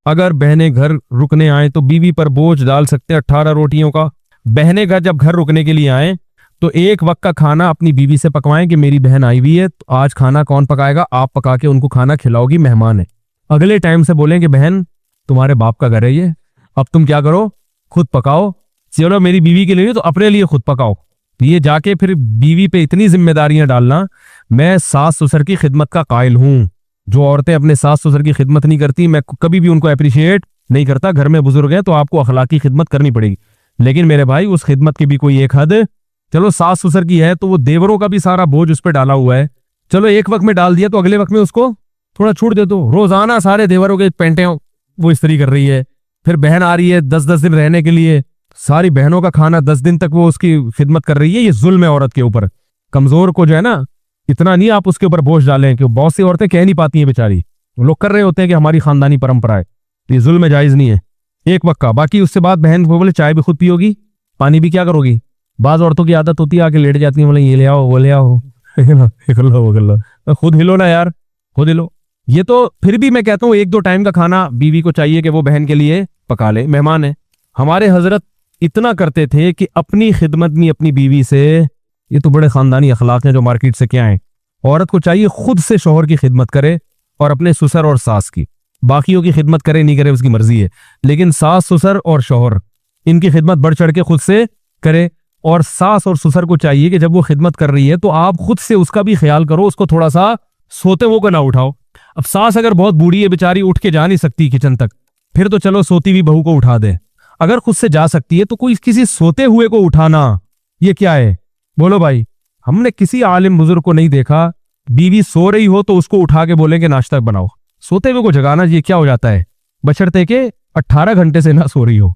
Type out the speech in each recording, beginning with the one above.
अगर बहनें घर रुकने आए तो बीवी पर बोझ डाल सकते हैं 18 रोटियों का। बहनें जब घर रुकने के लिए आए तो एक वक्त का खाना अपनी बीवी से पकवाएं कि मेरी बहन आई हुई है, तो आज खाना कौन पकाएगा, आप पका के उनको खाना खिलाओगी, मेहमान है। अगले टाइम से बोलें कि बहन तुम्हारे बाप का घर है ये, अब तुम क्या करो, खुद पकाओ। चलो मेरी बीवी के लिए तो अपने लिए खुद पकाओ। ये जाके फिर बीवी पे इतनी जिम्मेदारियां डालना। मैं सास ससुर की खिदमत का कायल हूं। जो औरतें अपने सास ससुर की खिदमत नहीं करती, मैं कभी भी उनको अप्रिशिएट नहीं करता। घर में बुजुर्ग हैं तो आपको अखलाकी खिदमत करनी पड़ेगी, लेकिन मेरे भाई उस खिदमत की भी कोई एक हद। चलो सास ससुर की है तो वो देवरों का भी सारा बोझ उस पर डाला हुआ है। चलो एक वक्त में डाल दिया तो अगले वक्त में उसको थोड़ा छूट दे दो। रोजाना सारे देवरों के पेंटे वो इस्त्री कर रही है। फिर बहन आ रही है 10-10 दिन रहने के लिए, सारी बहनों का खाना 10 दिन तक वो उसकी खिदमत कर रही है। ये जुल्म है औरत के ऊपर। कमजोर को जो है ना, इतना नहीं आप उसके ऊपर बोझ डालें कि बहुत सी औरतें कह नहीं पाती हैं बेचारी, वो लोग कर रहे होते हैं कि हमारी खानदानी परंपरा है। तो ये जुल्म जायज नहीं है एक वक्त का। बाकी उससे बाद बहन वो बोले चाय भी खुद पियोगी, पानी भी क्या करोगी। बाज औरतों की आदत होती है आके लेट जाती है, बोले ये ले आओ वो ले आओ, खुद हिलो ना यार, खुद हिलो। ये तो फिर भी मैं कहता हूँ 1-2 टाइम का खाना बीवी को चाहिए कि वो बहन के लिए पका ले, मेहमान है। हमारे हजरत इतना करते थे कि अपनी खिदमत में अपनी बीवी से, ये तो बड़े खानदानी अखलाक हैं जो मार्केट से क्या है। औरत को चाहिए खुद से शौहर की खिदमत करे और अपने ससुर और सास की। बाकियों की खिदमत करे नहीं करे उसकी मर्जी है, लेकिन सास ससुर और शौहर इनकी खिदमत बढ़ चढ़ के खुद से करे। और सास और ससुर को चाहिए कि जब वो खिदमत कर रही है तो आप खुद से उसका भी ख्याल करो, उसको थोड़ा सा सोते हुए को ना उठाओ। अब सास अगर बहुत बूढ़ी है बेचारी, उठ के जा नहीं सकती किचन तक, फिर तो चलो सोती हुई बहू को उठा दे। अगर खुद से जा सकती है तो कोई किसी सोते हुए को उठाना ये क्या है, बोलो भाई। हमने किसी आलिम बुजुर्ग को नहीं देखा बीवी सो रही हो तो उसको उठा के बोलेंगे नाश्ता बनाओ। सोते हुए को जगाना ये क्या हो जाता है, बशर्ते के 18 घंटे से ना सो रही हो।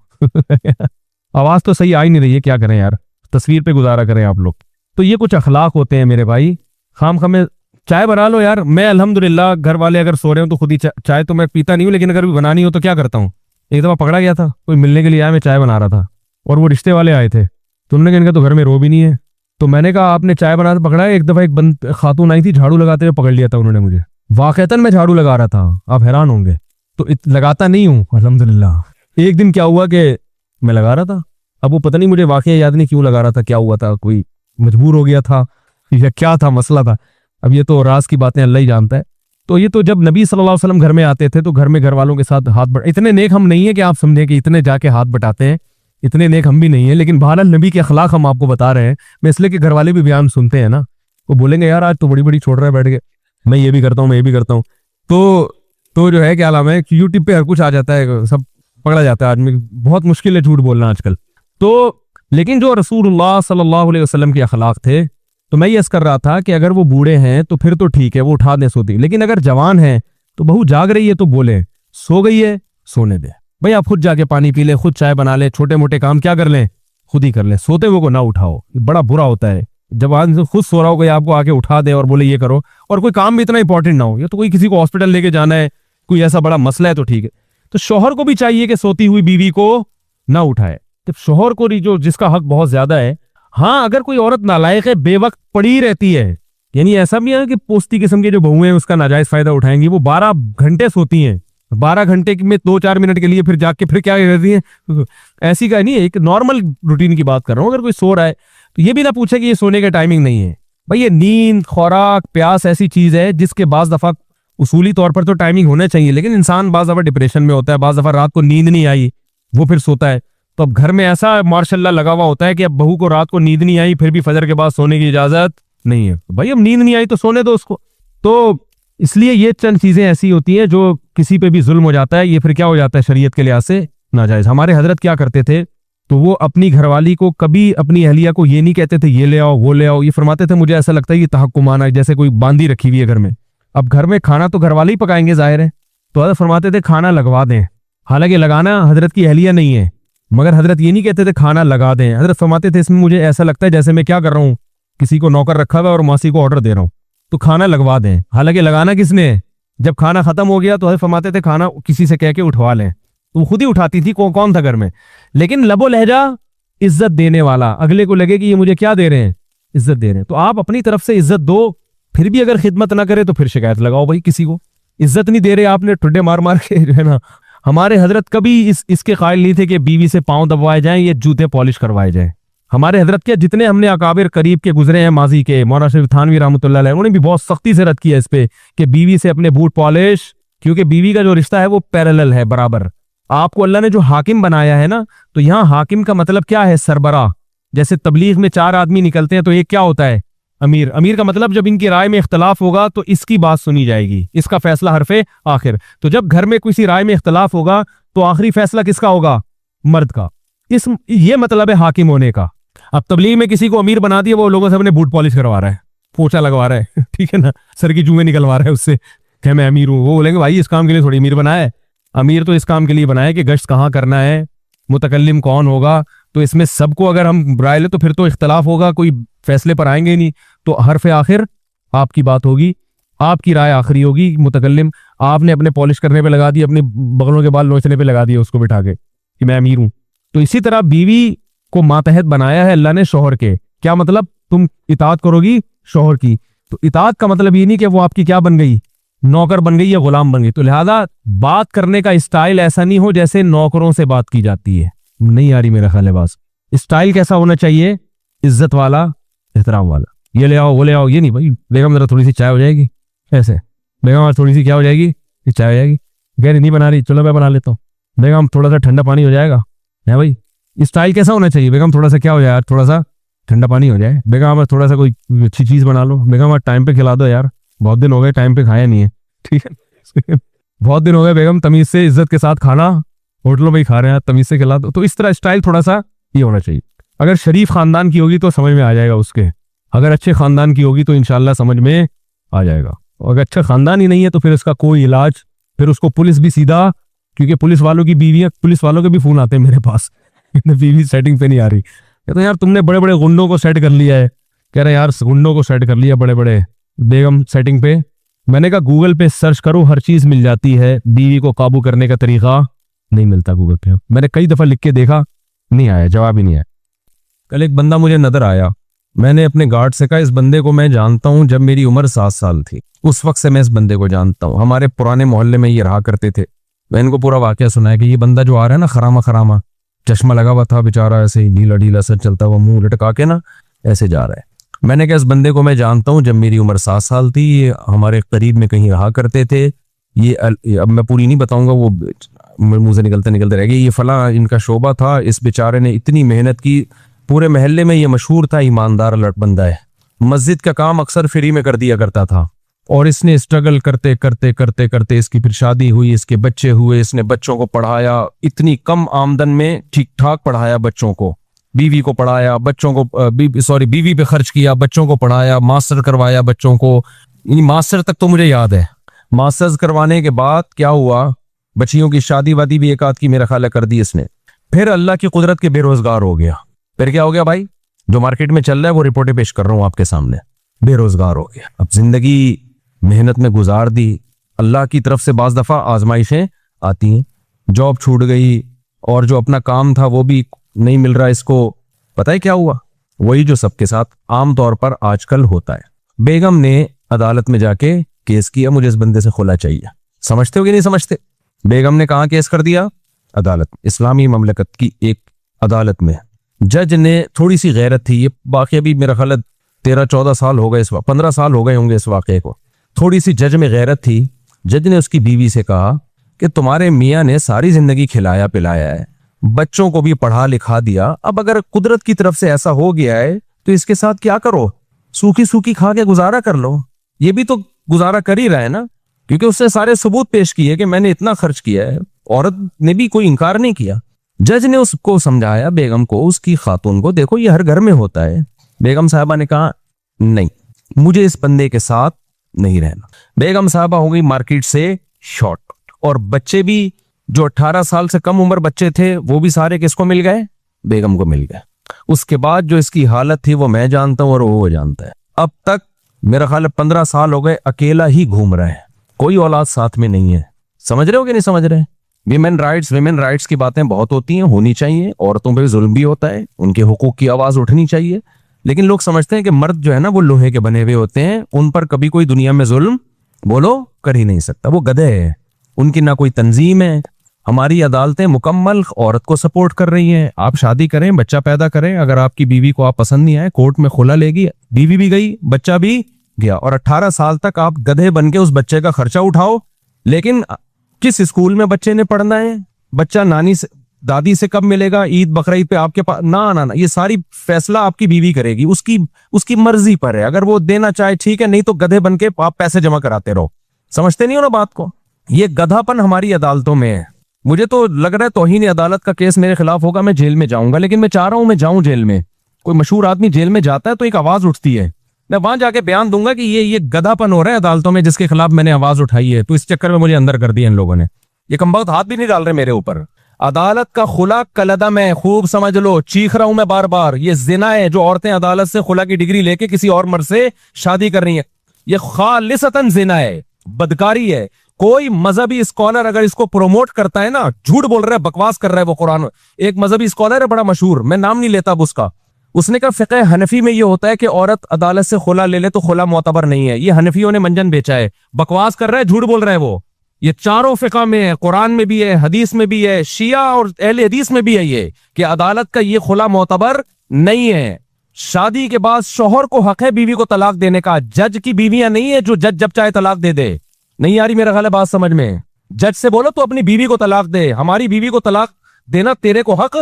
आवाज तो सही आ ही नहीं रही है, क्या करें यार, तस्वीर पे गुजारा करें आप लोग। तो ये कुछ अखलाक होते हैं मेरे भाई। खाम में चाय बना लो यार। मैं अल्हम्दुलिल्लाह घर वाले अगर सो रहे हो तो खुद ही चाय तो मैं पीता नहीं हूँ, लेकिन अगर भी बनानी हो तो क्या करता हूँ। एक दफा पकड़ा गया था, कोई मिलने के लिए आया, मैं चाय बना रहा था और वो रिश्ते वाले आए थे, तो उन्होंने इनका तो घर में रो भी नहीं है। तो मैंने कहा आपने चाय बनाते पकड़ा है। एक दफा एक बंद खातून आई थी, झाड़ू लगाते हुए पकड़ लिया था उन्होंने मुझे। वाकईतन मैं झाड़ू लगा रहा था, आप हैरान होंगे। तो लगाता नहीं हूँ अल्हम्दुलिल्लाह। एक दिन क्या हुआ कि मैं लगा रहा था, अब वो पता नहीं मुझे वाकई याद नहीं क्यों लगा रहा था, क्या हुआ था, कोई मजबूर हो गया था या क्या था मसला था। अब ये तो राज की बातें अल्लाह ही जानता है। तो ये तो जब नबी सल्लल्लाहु अलैहि वसल्लम घर में आते थे तो घर में घर वालों के साथ हाथ बट, इतने नेक हम नहीं है कि आप समझे कि इतने जाके हाथ बटाते हैं, इतने नेक हम भी नहीं है, लेकिन बहरहाल नबी के अखलाक हम आपको बता रहे हैं। मैं इसलिए कि घर वाले भी बयान सुनते हैं ना, वो बोलेंगे यार आज तो बड़ी बड़ी छोड़ रहा है बैठ के, मैं ये भी करता हूँ मैं ये भी करता हूँ। तो जो है क्या नाम है, यूट्यूब पे हर कुछ आ जाता है, सब पकड़ा जाता है आदमी, बहुत मुश्किल है झूठ बोलना आजकल। तो लेकिन जो रसूलुल्लाह सल्लल्लाहु अलैहि वसल्लम के अखलाक थे, तो मैं ये अर्ज कर रहा था कि अगर वो बूढ़े हैं तो फिर तो ठीक है, वो उठा दें सोती, लेकिन अगर जवान है तो बहू जाग रही है तो बोले, सो गई है सोने दे भाई, आप खुद जाके पानी पी ले, खुद चाय बना ले, छोटे मोटे काम क्या कर लें खुद ही कर लें, सोते हुए को ना उठाओ। ये बड़ा बुरा होता है जब आदमी खुद सो रहा हो, कोई आपको आके उठा दे और बोले ये करो, और कोई काम भी इतना इंपॉर्टेंट ना हो, या तो कोई किसी को हॉस्पिटल लेके जाना है, कोई ऐसा बड़ा मसला है तो ठीक है। तो शौहर को भी चाहिए कि सोती हुई बीवी को ना उठाए। तो शौहर को जो जिसका हक बहुत ज्यादा है। हाँ, अगर कोई औरत नालायक है, बेवक्त पड़ी रहती है, यानी ऐसा भी है कि पोस्ती किस्म के जो बहुएं हैं उसका नाजायज फायदा उठाएंगी, वो 12 घंटे सोती हैं, 12 घंटे में 2-4 मिनट के लिए फिर जाग के फिर क्या करती हैं, ऐसी का नहीं है, एक नॉर्मल रूटीन की बात कर रहा हूँ। अगर कोई सो रहा है तो ये भी ना पूछे कि ये सोने का टाइमिंग नहीं है भाई। ये नींद, खुराक, प्यास ऐसी चीज है जिसके बाज दफा उसूली तौर पर तो टाइमिंग होना चाहिए, लेकिन इंसान बाज दफा डिप्रेशन में होता है, बाज दफा रात को नींद नहीं आई वो फिर सोता है। तो अब घर में ऐसा मार्शल्लाह लगा हुआ होता है कि अब बहू को रात को नींद नहीं आई फिर भी फजर के बाद सोने की इजाजत नहीं है। भाई अब नींद नहीं आई तो सोने दो उसको। तो इसलिए ये चंद चीजें ऐसी होती हैं जो किसी पे भी जुल्म हो जाता है, ये फिर क्या हो जाता है शरीयत के लिहाज से नाजायज। हमारे हजरत क्या करते थे, तो वो अपनी घरवाली को कभी अपनी अहलिया को ये नहीं कहते थे ये ले आओ वो ले आओ, ये फरमाते थे मुझे ऐसा लगता है ये तहक्कुमाना है, जैसे कोई बांदी रखी हुई है घर में। अब घर में खाना तो घर वाले ही पकाएंगे जाहिर है, तो हजरत फरमाते थे खाना लगवा दें। हालांकि लगाना हजरत की अहलिया नहीं है, मगर हजरत ये नहीं कहते थे खाना लगा दें। हजरत फरमाते थे इसमें मुझे ऐसा लगता है जैसे मैं क्या कर रहा हूँ, किसी को नौकर रखा हुआ और मासी को ऑर्डर दे रहा हूँ, तो खाना लगवा दें। हालांकि लगाना किसने, जब खाना खत्म हो गया तो हजरत फरमाते थे खाना किसी से कह के उठवा लें, तो वो खुद ही उठाती थी। कौन था घर में, लेकिन लबो लहजा इज्जत देने वाला, अगले को लगे कि ये मुझे क्या दे रहे हैं, इज्जत दे रहे हैं। तो आप अपनी तरफ से इज्जत दो, फिर भी अगर खिदमत ना करे तो फिर शिकायत लगाओ भाई, किसी को इज्जत नहीं दे रहे आपने, ठुड्डे मार मार के जो है ना हमारे हजरत कभी इसके कायल नहीं थे कि बीवी से पांव दबवाए जाएं या जूते पॉलिश करवाए जाएं। हमारे हजरत के जितने हमने अकाबिर करीब के गुजरे हैं माजी के, मौलाना शरीफ थानवी रहमतुल्लाह अलैह, उन्होंने भी बहुत सख्ती से रद्द किया इस पे कि बीवी से अपने बूट पॉलिश, क्योंकि बीवी का जो रिश्ता है वो पैरेलल है, बराबर। आपको अल्लाह ने जो हाकिम बनाया है ना, तो यहाँ हाकिम का मतलब क्या है? सरबराह। जैसे तबलीग में 4 आदमी निकलते हैं तो एक क्या होता है? अमीर। अमीर का मतलब जब इनकी राय में इख्तलाफ होगा तो इसकी बात सुनी जाएगी, इसका फैसला हरफे आखिर। तो जब घर में किसी राय में इख्तलाफ होगा तो आखिरी फैसला किसका होगा? मर्द का। ये मतलब है हाकिम होने का। अब तबलीग में किसी को अमीर बना दिया, वो लोगों से अपने बूट पॉलिश करवा रहा है, पोछा लगवा रहा है, ठीक है ना, सर की जूएं निकलवा रहा है उससे, क्या मैं अमीर हूं। वो बोलेंगे भाई इस काम के लिए थोड़ी अमीर बनाया है, अमीर तो इस काम के लिए बनाया है कि गश्त कहाँ करना है, मुतकल्लिम कौन होगा। तो इसमें सबको अगर हम राय ले तो फिर तो इख्तलाफ होगा, कोई फैसले पर आएंगे नहीं। तो हरफ आखिर आपकी बात होगी, आपकी राय आखिरी होगी। मुतकल्लिम आपने अपने पॉलिश करने पे लगा दी, अपने बगलों के बाल नोचने पे लगा दिए उसको बिठा के कि मैं अमीर हूं। तो इसी तरह बीवी को मातहत बनाया है अल्लाह ने शोहर के। क्या मतलब? तुम इताअत करोगी शोहर की। तो इताअत का मतलब ये नहीं कि वो आपकी क्या बन गई? नौकर बन गई या गुलाम बन गई। तो लिहाजा बात करने का स्टाइल ऐसा नहीं हो जैसे नौकरों से बात की जाती है। नहीं आ रही मेरा ख्याल है बात। स्टाइल कैसा होना चाहिए? इज्जत वाला, एहतराम वाला। ये ले आओ, वो ले आओ, ये नहीं भाई बेगम जरा थोड़ी सी चाय हो जाएगी, ऐसे बेगम आज थोड़ी सी क्या हो जाएगी? ये चाय हो जाएगी। गैर नहीं बना रही, चलो मैं बना लेता हूँ। बेगम थोड़ा सा ठंडा पानी हो जाएगा, है भाई। स्टाइल कैसा होना चाहिए? बेगम थोड़ा सा क्या हो जाए यार, थोड़ा सा ठंडा पानी हो जाए। बेगम थोड़ा सा कोई अच्छी चीज बना लो। बेगम टाइम पे खिला दो यार, बहुत दिन हो गए टाइम पे खाया नहीं है, ठीक है। बहुत दिन हो गए बेगम, तमीज से इज्जत के साथ खाना होटलों में ही खा रहे हैं, तमीज से खिला दो। तो इस तरह स्टाइल थोड़ा सा ये होना चाहिए। अगर शरीफ खानदान की होगी तो समझ में आ जाएगा उसके, अगर अच्छे खानदान की होगी तो इंशाल्लाह समझ में आ जाएगा। और अगर अच्छा खानदान ही नहीं है तो फिर इसका कोई इलाज, फिर उसको पुलिस भी सीधा, क्योंकि पुलिस वालों की बीवियां, पुलिस वालों के भी फोन आते हैं मेरे पास, बीवी सेटिंग पे नहीं आ रही। कहते यार तुमने बड़े बड़े गुंडों को सेट कर लिया है। कह रहे यार गुंडों को सेट कर लिया बड़े बड़े, बेगम सेटिंग पे। मैंने कहा गूगल पे सर्च करो, हर चीज मिल जाती है, बीवी को काबू करने का तरीका नहीं मिलता गूगल पे। मैंने कई दफा लिख के देखा, नहीं आया, जवाब ही नहीं आया। कल एक बंदा मुझे नजर आया, मैंने अपने गार्ड से कहा इस बंदे को मैं जानता हूं, जब मेरी उम्र 7 साल थी उस वक्त से मैं इस बंदे को जानता हूं, हमारे पुराने मोहल्ले में ये रहा करते थे। मैंने इनको पूरा वाकया सुनाया कि ये बंदा जो आ रहा है ना, खरामा खरामा, चश्मा लगा हुआ था बेचारा, ऐसे ही ढीला ढीला सर चलता हुआ, मुंह लटका के ना ऐसे जा रहा है। मैंने कहा इस बंदे को मैं जानता हूं, जब मेरी उम्र 7 साल थी ये हमारे करीब में कहीं रहा करते थे। ये अब मैं पूरी नहीं बताऊंगा, वो मुंह से निकलते निकलते रह गए। ये फला इनका शोबा था, इस बेचारे ने इतनी मेहनत की, पूरे महल्ले में ये मशहूर था ईमानदार लट बंदा है, मस्जिद का काम अक्सर फ्री में कर दिया करता था। और इसने स्ट्रगल करते करते करते करते इसकी फिर शादी हुई, इसके बच्चे हुए, इसने बच्चों को पढ़ाया, इतनी कम आमदन में ठीक ठाक पढ़ाया बच्चों को, बीवी को पढ़ाया, बच्चों को बीवी पे खर्च किया, बच्चों को पढ़ाया, मास्टर करवाया बच्चों को। मास्टर तक तो मुझे याद है। मास्टर्स करवाने के बाद क्या हुआ, बच्चियों की शादी वादी भी एक आध की मेरा ख्याल कर दी इसने। फिर अल्लाह की कुदरत के बेरोजगार हो गया। फिर क्या हो गया भाई, जो मार्केट में चल रहा है वो रिपोर्टें पेश कर रहा हूं आपके सामने, बेरोजगार हो गया। अब जिंदगी मेहनत में गुजार दी, अल्लाह की तरफ से बाज दफा आजमाइशें आती हैं, जॉब छूट गई और जो अपना काम था वो भी नहीं मिल रहा इसको। पता है क्या हुआ? वही जो सबके साथ आम तौर पर आजकल होता है। बेगम ने अदालत में जाके केस किया, मुझे इस बंदे से खुला चाहिए। समझते हो कि नहीं समझते? बेगम ने कहाँ केस कर दिया? अदालत, इस्लामी ममलकत की एक अदालत में। जज ने थोड़ी सी गैरत थी, ये वाकई भी मेरा ख्याल 13-14 साल हो गए, इस 15 साल हो गए होंगे इस वाकये को। थोड़ी सी जज में गैरत थी। जज ने उसकी बीवी से कहा कि तुम्हारे मियाँ ने सारी जिंदगी खिलाया पिलाया है, बच्चों को भी पढ़ा लिखा दिया, अब अगर कुदरत की तरफ से ऐसा हो गया है तो इसके साथ क्या करो, सूखी सूखी खा के गुजारा कर लो। ये भी तो गुजारा कर ही रहा है ना, क्योंकि उसने सारे सबूत पेश किए कि मैंने इतना खर्च किया है। औरत ने भी कोई इनकार नहीं किया। जज ने उसको समझाया, बेगम को, उसकी खातून को, देखो ये हर घर में होता है। बेगम साहबा ने कहा नहीं, मुझे इस बंदे के साथ नहीं रहना। बेगम साहबा हो गई मार्केट से शॉर्ट, और बच्चे भी जो 18 साल से कम उम्र बच्चे थे वो भी सारे किसको मिल गए? बेगम को मिल गए। उसके बाद जो इसकी हालत थी वो मैं जानता हूं और वो जानता है। अब तक मेरा ख्याल 15 साल हो गए अकेला ही घूम रहा है, कोई औलाद साथ में नहीं है। समझ रहे हो कि नहीं समझ रहे? विमेन राइट्स की बातें बहुत होती हैं, होनी चाहिए। औरतों पे जुल्म भी होता है, उनके हुकूक की आवाज उठनी चाहिए। लेकिन लोग समझते हैं कि मर्द जो है ना वो लोहे के बने हुए होते हैं, उन पर कभी कोई दुनिया में जुल्म बोलो कर ही नहीं सकता, वो गधे है, उनकी ना कोई तंजीम है, हमारी अदालतें मुकम्मल औरत को सपोर्ट कर रही हैं। आप शादी करें, बच्चा पैदा करें, अगर आपकी बीवी को आप पसंद नहीं आए, कोर्ट में खुला लेगी, बीवी भी गई, बच्चा भी गया, और 18 साल तक आप गधे बन के उस बच्चे का खर्चा उठाओ। लेकिन किस स्कूल में बच्चे ने पढ़ना है, बच्चा नानी से दादी से कब मिलेगा, ईद बकरीद पे आपके पास, ना ना ना, ये सारी फैसला आपकी बीवी करेगी, उसकी उसकी मर्जी पर है। अगर वो देना चाहे ठीक है, नहीं तो गधे बन के आप पैसे जमा कराते रहो। समझते नहीं हो ना बात को? ये गधापन हमारी अदालतों में है। मुझे तो लग रहा है तौहीन अदालत का केस मेरे खिलाफ होगा, मैं जेल में जाऊंगा, लेकिन मैं चाह रहा हूं मैं जाऊं जेल में। कोई मशहूर आदमी जेल में जाता है तो एक आवाज उठती है, मैं वहां जाके बयान दूंगा कि ये गधापन हो रहा है अदालतों में, जिसके खिलाफ मैंने आवाज उठाई है, तो इस चक्कर में मुझे अंदर कर दिया इन लोगों ने। ये कमबख्त हाथ भी नहीं डाल रहे मेरे ऊपर। अदालत का खुला कलदम है, खूब समझ लो, चीख रहा हूं मैं बार बार। ये जिना है जो औरतें अदालत से खुला की डिग्री लेके किसी और मर्द से शादी कर रही है। ये खालिसतन जिना है, बदकारी है। कोई मजहबी स्कॉलर अगर इसको प्रोमोट करता है ना, झूठ बोल रहा है, बकवास कर रहा है वो कुरान। एक मजहबी स्कॉलर है बड़ा मशहूर, मैं नाम नहीं लेता अब उसका, उसने कहा फिक़ह हनफी में ये होता है कि औरत अदालत से खुला ले ले तो खुला मोतबर नहीं है। ये हनफियों ने मंजन बेचा है, बकवास कर रहा है, झूठ बोल रहा है वो। ये चारों फिक़ह में है, कुरान में भी है, हदीस में भी है, शिया और अहले हदीस में भी है ये कि अदालत का ये खुला मोतबर नहीं है। शादी के बाद शौहर को हक है बीवी को तलाक देने का, जज की बीवियां नहीं है जो जज जब चाहे तलाक दे दे। नहीं आ रही मेरा ख्याल है बात समझ में? जज से बोलो तो अपनी बीवी को तलाक दे, हमारी बीवी को तलाक देना तेरे को हक,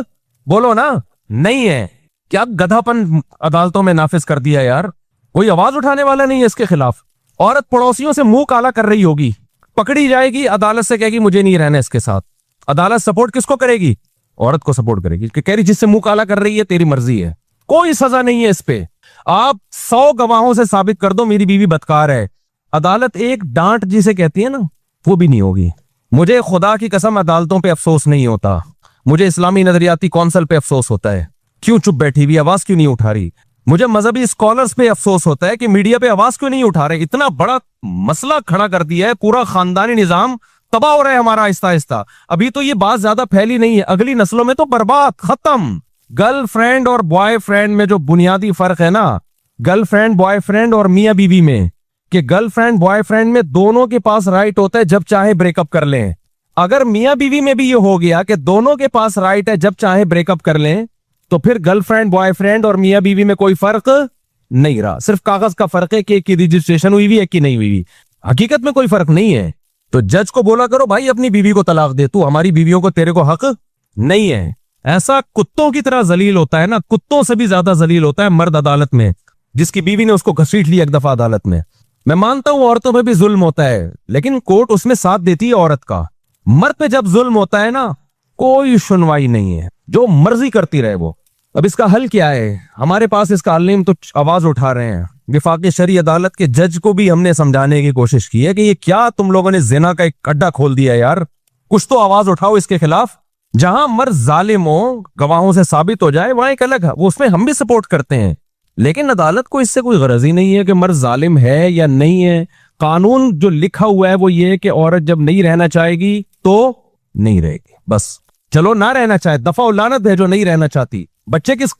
बोलो ना, नहीं है। क्या गधापन अदालतों में नाफिज कर दिया यार, कोई आवाज उठाने वाला नहीं है इसके खिलाफ। औरत पड़ोसियों से मुंह काला कर रही होगी, पकड़ी जाएगी, अदालत से कहेगी मुझे नहीं रहना इसके साथ। अदालत सपोर्ट किसको करेगी? औरत को सपोर्ट करेगी, कि कह रही जिससे मुंह काला कर रही है तेरी मर्जी है, कोई सजा नहीं है इस पे। आप 100 गवाहों से साबित कर दो मेरी बीवी बदकार है, अदालत एक डांट जिसे कहती है ना, वो भी नहीं होगी। मुझे खुदा की कसम अदालतों पे अफसोस नहीं होता, मुझे इस्लामी नजरियाती कौंसल पे अफसोस होता है। क्यों चुप बैठी हुई, आवाज क्यों नहीं उठा रही? मुझे मजहबी स्कॉलर्स पे अफसोस होता है कि मीडिया पे आवाज क्यों नहीं उठा रहे। इतना बड़ा मसला खड़ा कर दिया है, पूरा खानदानी निजाम तबाह हो रहा है हमारा आहिस्ता आहिस्ता। अभी तो ये बात ज्यादा फैली नहीं है, अगली नस्लों में तो बर्बाद, खत्म। गर्लफ्रेंड और बॉयफ्रेंड में जो बुनियादी फर्क है ना, गर्लफ्रेंड बॉयफ्रेंड और मियां बीवी में, कि गर्लफ्रेंड बॉयफ्रेंड में दोनों के पास राइट होता है जब चाहे ब्रेकअप कर लें। अगर मियां बीवी में भी ये हो गया कि दोनों के पास राइट है जब चाहे ब्रेकअप कर लें, तो फिर गर्लफ्रेंड बॉयफ्रेंड और मियां बीवी में कोई फर्क नहीं रहा। सिर्फ कागज का फर्क है कि एक की रजिस्ट्रेशन हुई हुई है कि नहीं हुई हुई, हकीकत में कोई फर्क नहीं है। तो जज को बोला करो भाई अपनी बीवी को तलाक दे, तू हमारी बीवियों को, तेरे को हक नहीं है। ऐसा कुत्तों की तरह जलील होता है ना, कुत्तों से भी ज्यादा जलील होता है मर्द अदालत में, जिसकी बीवी ने उसको घसीट लिया एक दफा अदालत में। मैं मानता हूं औरतों पे भी जुल्म होता है, लेकिन कोर्ट उसमें साथ देती है औरत का। मर्द पे जब जुल्म होता है ना, कोई सुनवाई नहीं है, जो मर्जी करती रहे वो। अब इसका हल क्या है? हमारे पास इसका हल नहीं, तो आवाज उठा रहे हैं। विफाकी शरी अदालत के जज को भी हमने समझाने की कोशिश की है कि ये क्या तुम लोगों ने जिना का एक अड्डा खोल दिया यार, कुछ तो आवाज उठाओ इसके खिलाफ। जहां मर्द जालिम हो, गवाहों से साबित हो जाए, वहां एक अलग है, वो उसमें हम भी सपोर्ट करते हैं। लेकिन अदालत को इससे कोई गरज ही नहीं है कि मर्द जालिम है या नहीं है। कानून जो लिखा हुआ है वो ये है कि औरत जब नहीं रहना चाहेगी तो नहीं रहेगी, बस। चलो ना रहना चाहे, दफा लानत है जो नहीं रहना चाहती। बच्चे किस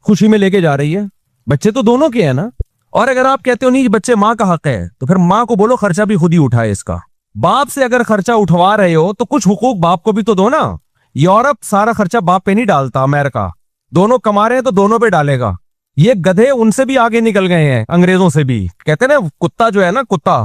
खुशी में लेके जा रही है? बच्चे तो दोनों के हैं ना। और अगर आप कहते हो नहीं बच्चे माँ का हक है, तो फिर माँ को बोलो खर्चा भी खुद ही उठाए इसका। बाप से अगर खर्चा उठवा रहे हो तो कुछ हुकूक बाप को भी तो दो ना। यूरोप सारा खर्चा बाप पे नहीं डालता, अमेरिका दोनों कमा रहे हैं तो दोनों पे डालेगा। ये गधे उनसे भी आगे निकल गए हैं, अंग्रेजों से भी। कहते हैं ना कुत्ता जो है ना, कुत्ता,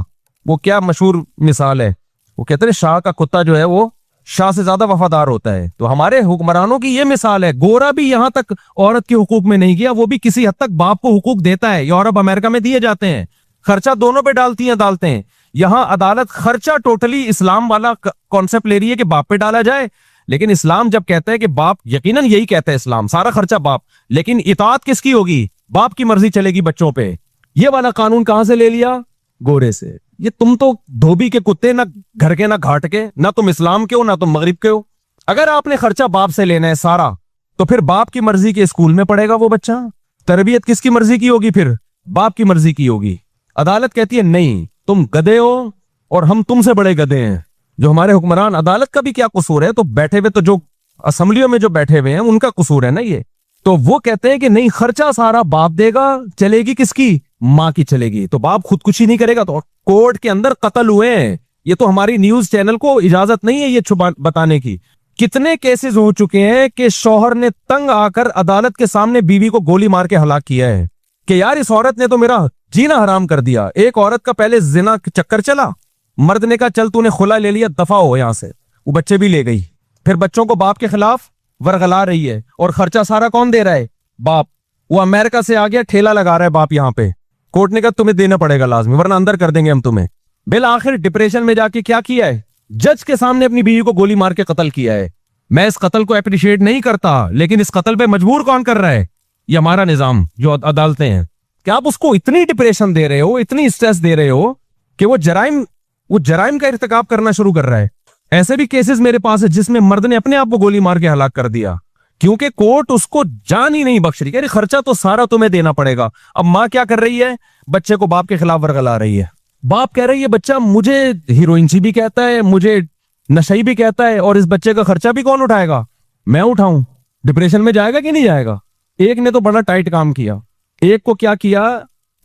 वो क्या मशहूर मिसाल है, वो कहते हैं शाह का कुत्ता जो है वो शाह से ज्यादा वफादार होता है। तो हमारे हुक्मरानों की ये मिसाल है। गोरा भी यहां तक औरत के हुकूक में नहीं गया, वो भी किसी हद तक बाप को हुकूक देता है। यूरोप अमेरिका में दिए जाते हैं, खर्चा दोनों पे डालती हैं अदालतें। यहां अदालत खर्चा टोटली इस्लाम वाला कॉन्सेप्ट ले रही है कि बाप पे डाला जाए। लेकिन इस्लाम जब कहता है कि बाप, यकीनन यही कहता है इस्लाम, सारा खर्चा बाप, लेकिन इताअत किसकी होगी? बाप की मर्जी चलेगी बच्चों पे। ये वाला कानून कहां से ले लिया? गोरे से। ये तुम तो धोबी के कुत्ते, ना घर के ना घाट के, ना तुम इस्लाम के हो ना तुम मगरिब के हो। अगर आपने खर्चा बाप से लेना है सारा, तो फिर बाप की मर्जी के स्कूल में पढ़ेगा वो बच्चा। तरबियत किसकी मर्जी की होगी? फिर बाप की मर्जी की होगी। अदालत कहती है नहीं, तुम गधे हो और हम तुमसे बड़े गधे हैं। जो हमारे हुक्मरान, अदालत का भी क्या कसूर है? तो बैठे हुए, तो जो असेंबलियों में जो बैठे हुए हैं उनका कसूर है ना ये। तो वो कहते हैं कि नहीं, खर्चा सारा बाप देगा, चलेगी किसकी? माँ की चलेगी। तो बाप खुदकुशी नहीं करेगा तो कोर्ट के अंदर कत्ल हुए हैं, ये तो हमारी न्यूज चैनल को इजाजत नहीं है ये छुपा बताने की। कितने केसेस हो चुके हैं कि शौहर ने तंग आकर अदालत के सामने बीवी को गोली मार के हलाक किया है कि यार इस औरत ने तो मेरा जीना हराम कर दिया। एक औरत का पहले जिना चक्कर चला, मर्द ने कहा चल तूने खुला ले लिया, दफा हो यहां से, वो बच्चे भी ले गई। फिर बच्चों को बाप के खिलाफ वरगला रही है और खर्चा सारा कौन दे रहा है? बाप। वो अमेरिका से आ गया, ठेला लगा रहा है बाप यहाँ पे। कोर्ट ने कहा तुम्हें देना पड़ेगा लाजमी, वरना अंदर कर देंगे हम तुम्हें। बिल आखिर डिप्रेशन में जाके क्या किया है? जज के सामने अपनी बीवी को गोली मार के कत्ल किया है। मैं इस कत्ल को अप्रिशिएट नहीं करता, लेकिन इस कत्ल पे मजबूर कौन कर रहा है? ये हमारा निजाम, जो अदालतें हैं। क्या आप उसको इतनी डिप्रेशन दे रहे हो, इतनी स्ट्रेस दे रहे हो कि वो जराइम का इर्तिकाब करना शुरू कर रहा है। ऐसे भी केसेस मेरे पास है जिसमें मर्द ने अपने आप को गोली मार के हलाक कर दिया, क्योंकि कोर्ट उसको जान ही नहीं बख्श रही। अरे खर्चा तो सारा तुम्हें देना पड़ेगा। अब माँ क्या कर रही है? बच्चे को बाप के खिलाफ वरगला रही है। बाप कह रही है बच्चा मुझे हीरोइनसी भी कहता है, मुझे नशई भी कहता है, और इस बच्चे का खर्चा भी कौन उठाएगा? मैं उठाऊं। डिप्रेशन में जाएगा कि नहीं जाएगा? एक ने तो बड़ा टाइट काम किया। एक को क्या किया,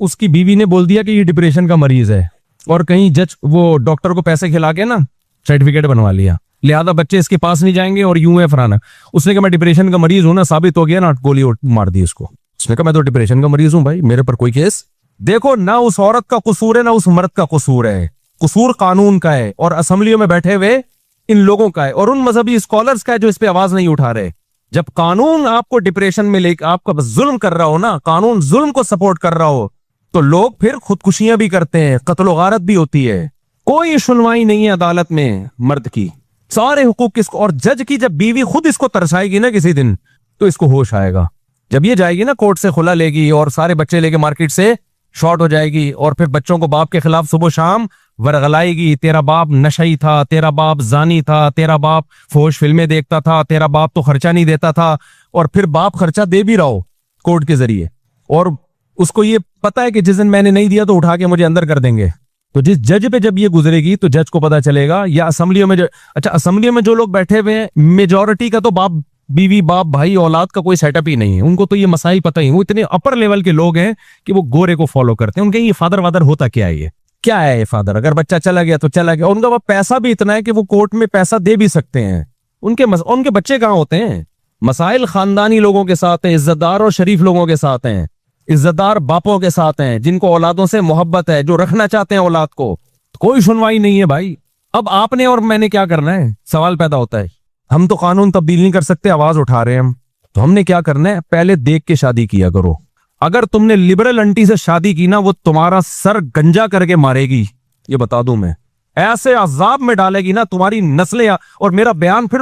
उसकी बीवी ने बोल दिया कि ये डिप्रेशन का मरीज है, और कहीं जज वो डॉक्टर को पैसे खिला के ना सर्टिफिकेट बनवा लिया, लिहाजा बच्चे इसके पास नहीं जाएंगे और यूं है फराना। उसने कहा मैं डिप्रेशन का मरीज हूं ना, साबित हो गया ना, गोली मार दी उसको। उसने कहा मैं तो डिप्रेशन का मरीज हूं भाई, मेरे पर कोई केस। देखो ना उस औरत का कसूर है ना उस मर्द का कसूर है, कसूर कानून का है और असेंबलियों में बैठे हुए इन लोगों का है और उन मजहबी स्कॉलर्स का है जो इस पे आवाज नहीं उठा रहे। जब कानून आपको डिप्रेशन में लेकर आपका जुल्म कर रहा हो ना, कानून जुल्म को सपोर्ट कर रहा हो, तो लोग फिर खुदकुशियां भी करते हैं, कत्ल गारत भी होती है। कोई सुनवाई नहीं है अदालत में मर्द की, सारे हुकूक किसको। और जज की जब बीवी खुद इसको तरसाएगी ना किसी दिन, तो इसको होश आएगा। जब ये जाएगी ना कोर्ट से खुला लेगी और सारे बच्चे लेके मार्केट से शॉर्ट हो जाएगी, और फिर बच्चों को बाप के खिलाफ सुबह शाम वरगलाएगी, तेरा बाप नशई था, तेरा बाप जानी था, तेरा बाप फोश फिल्में देखता था, तेरा बाप तो खर्चा नहीं देता था, और फिर बाप खर्चा दे भी रहा हो कोर्ट के जरिए, और उसको ये पता है कि जिस दिन मैंने नहीं दिया तो उठा के मुझे अंदर कर देंगे। तो जिस जज पे जब ये गुजरेगी तो जज को पता चलेगा, या असेंबलियों में असेंबलियों में जो लोग बैठे हुए हैं मेजोरिटी का तो बाप बीवी बाप भाई औलाद का कोई सेटअप ही नहीं है, उनको तो ये मसाइल पता ही। वो इतने अपर लेवल के लोग हैं कि वो गोरे को फॉलो करते हैं। उनके ये फादर वादर होता क्या है, ये क्या है ये फादर? अगर बच्चा चला गया तो चला गया। उनका वो पैसा भी इतना है कि वो कोर्ट में पैसा दे भी सकते हैं। उनके बच्चे कहाँ होते हैं? मसाइल खानदानी लोगों के साथ है, इज्जतदार और शरीफ लोगों के साथ हैं, इज्जतदार बापों के साथ हैं, जिनको औलादों से मोहब्बत है, जो रखना चाहते हैं औलाद को। कोई सुनवाई नहीं है भाई। अब आपने और मैंने क्या करना है? सवाल पैदा होता है। हम तो कानून तब्दील नहीं कर सकते, आवाज उठा रहे हैं हम, तो हमने क्या करना है? पहले देख के शादी किया करो। अगर तुमने लिबरल आंटी से शादी की ना, वो तुम्हारा सर गंजा करके मारेगी, ये बता दूं मैं। ऐसे अजाब में डालेगी ना तुम्हारी नस्लें, और मेरा बयान फिर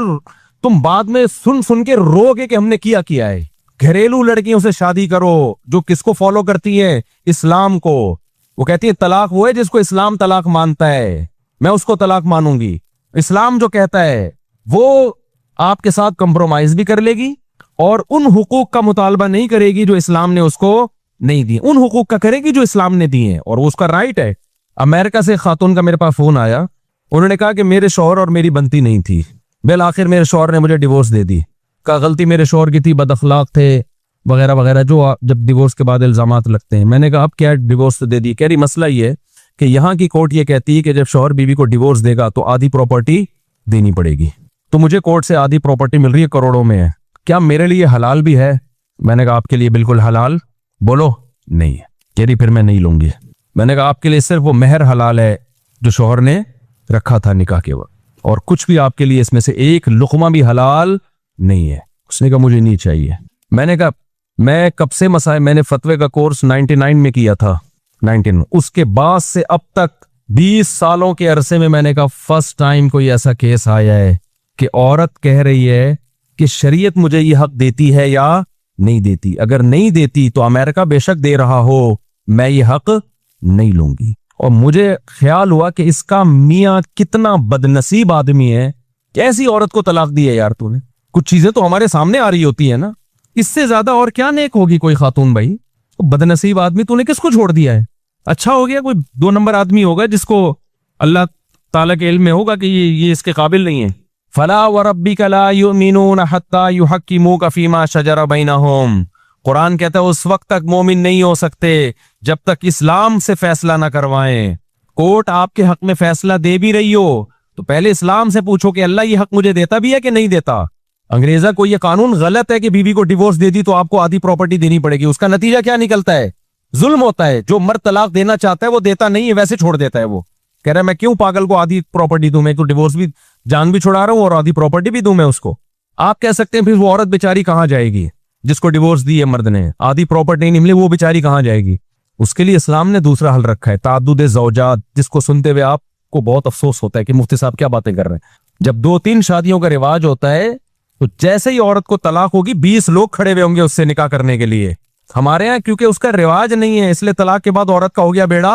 तुम बाद में सुन सुन के रोगे कि हमने किया है। घरेलू लड़कियों से शादी करो जो किसको फॉलो करती है? इस्लाम को। वो कहती है तलाक वो है जिसको इस्लाम तलाक मानता है, मैं उसको तलाक मानूंगी। इस्लाम जो कहता है वो आपके साथ कंप्रोमाइज भी कर लेगी और उन हुकूक का मुतालबा नहीं करेगी जो इस्लाम ने उसको नहीं दिए, उन हुकूक का करेगी जो इस्लाम ने दिए हैं, और वो उसका राइट है। अमेरिका से खातून का मेरे पास फोन आया, उन्होंने कहा कि मेरे शौहर और मेरी बनती नहीं थी, बिल आखिर मेरे शौहर ने मुझे डिवोर्स दे दी। का गलती मेरे शौहर की थी, बदअखलाक थे वगैरह वगैरह, जो जब डिवोर्स के बाद इल्जामात लगते हैं। मैंने कहा अब क्या डिवोर्स तो दे दी? कह रही मसला ये है कि यहाँ की कोर्ट ये कहती है कि जब शौहर बीवी को डिवोर्स देगा तो आधी प्रॉपर्टी देनी पड़ेगी। तो मुझे कोर्ट से आधी प्रॉपर्टी मिल रही है, करोड़ों में है, क्या मेरे लिए हलाल भी है? मैंने कहा आपके लिए बिल्कुल हलाल। बोलो नहीं है। कह रही फिर मैं नहीं लूंगी। मैंने कहा आपके लिए सिर्फ वो मेहर हलाल है जो शौहर ने रखा था निकाह के वक्त, और कुछ भी आपके लिए इसमें से एक लुकमा भी हलाल नहीं है। उसने कहा मुझे नहीं चाहिए। मैंने कहा मैं कब से मैंने फतवे का कोर्स 99 में किया था, 19, उसके बाद से अब तक 20 सालों के अरसे में मैंने कहा फर्स्ट टाइम कोई ऐसा केस आया है कि औरत कह रही है कि शरीयत मुझे ये हक देती है या नहीं देती। अगर नहीं देती तो अमेरिका बेशक दे रहा हो, मैं ये हक नहीं लूंगी। और मुझे ख्याल हुआ कि इसका मियाँ कितना बदनसीब आदमी है, कैसी औरत को तलाक दी है यार तूने। कुछ चीजें तो हमारे सामने आ रही होती है ना, इससे ज्यादा और क्या नेक होगी कोई खातून भाई? तो बदनसीब आदमी तूने किसको छोड़ दिया है? अच्छा हो गया कोई 2 नंबर आदमी होगा जिसको अल्लाह ताला के इल्म में होगा कि ये इसके काबिल नहीं है। फला व रब्बिका ला युमिनून हत्ता युहक्किमूका फीमा शजरा बैनहुम। कुरान कहता है उस वक्त तक मोमिन नहीं हो सकते जब तक इस्लाम से फैसला ना करवाएं। कोर्ट आपके हक में फैसला दे भी रही हो तो पहले इस्लाम से पूछो कि अल्लाह ये हक मुझे देता भी है कि नहीं देता। अंग्रेजा को ये कानून गलत है कि बीवी को डिवोर्स दे दी तो आपको आधी प्रॉपर्टी देनी पड़ेगी। उसका नतीजा क्या निकलता है? जुल्म होता है। जो मर्द तलाक देना चाहता है वो देता नहीं है, वैसे छोड़ देता है। वो कह रहा है मैं क्यों पागल को आधी प्रॉपर्टी दूं, मैं तो डिवोर्स भी, जान भी छुड़ा रहा हूं और आधी प्रॉपर्टी भी दूं मैं उसको। आप कह सकते हैं फिर वो औरत बेचारी कहां जाएगी जिसको डिवोर्स दी है मर्द ने, आधी प्रॉपर्टी नहीं मिली, वो बेचारी कहां जाएगी? उसके लिए इस्लाम ने दूसरा हल रखा है, ताद्दुद ज़ौजात, जिसको सुनते हुए आपको बहुत अफसोस होता है कि मुफ्ती साहब क्या बातें कर रहे हैं। जब 2-3 शादियों का रिवाज होता है तो जैसे ही औरत को तलाक होगी 20 लोग खड़े हुए होंगे उससे निकाह करने के लिए। हमारे यहाँ क्योंकि उसका रिवाज नहीं है इसलिए तलाक के बाद औरत का हो गया बेड़ा